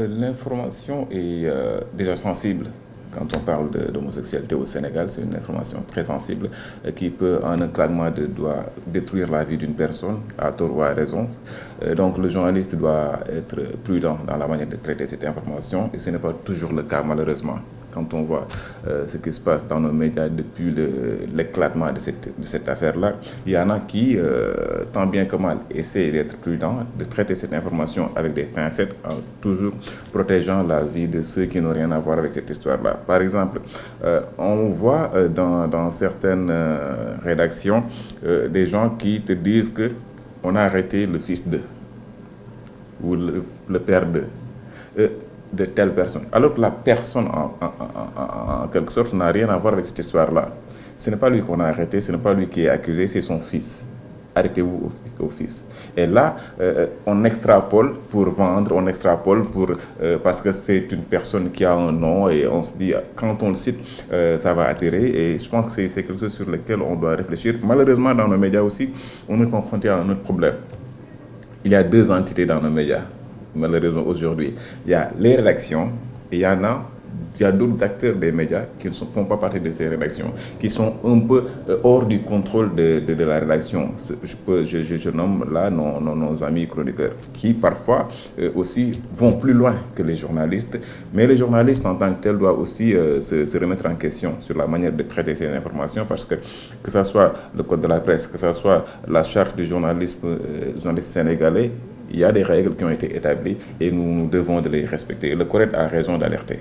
L'information est déjà sensible. Quand on parle d'homosexualité au Sénégal, c'est une information très sensible qui peut, en un claquement de doigts, détruire la vie d'une personne, à tort ou à raison. Donc le journaliste doit être prudent dans la manière de traiter cette information et ce n'est pas toujours le cas malheureusement. Quand on voit ce qui se passe dans nos médias depuis l'éclatement de cette affaire-là, il y en a qui, tant bien que mal, essaient d'être prudents, de traiter cette information avec des pincettes, en toujours protégeant la vie de ceux qui n'ont rien à voir avec cette histoire-là. Par exemple, on voit dans certaines rédactions des gens qui te disent que on a arrêté le fils de ou le père de telle personne. Alors que la personne, en quelque sorte, n'a rien à voir avec cette histoire-là. Ce n'est pas lui qu'on a arrêté, ce n'est pas lui qui est accusé, c'est son fils. Arrêtez-vous au fils. Et là, on extrapole pour vendre, on extrapole parce que c'est une personne qui a un nom et on se dit, quand on le cite, ça va atterrir. Et je pense que c'est quelque chose sur lequel on doit réfléchir. Malheureusement, dans nos médias aussi, on est confronté à un autre problème. Il y a deux entités dans nos médias, malheureusement aujourd'hui. Il y a les rédactions et il y a d'autres acteurs des médias qui ne font pas partie de ces rédactions, qui sont un peu hors du contrôle de la rédaction. Je nomme là nos amis chroniqueurs, qui parfois aussi vont plus loin que les journalistes, mais les journalistes en tant que tels doivent aussi se remettre en question sur la manière de traiter ces informations, parce que ce soit le code de la presse, que ce soit la charte du journaliste sénégalais, il y a des règles qui ont été établies et nous devons de les respecter. Le CORED a raison d'alerter.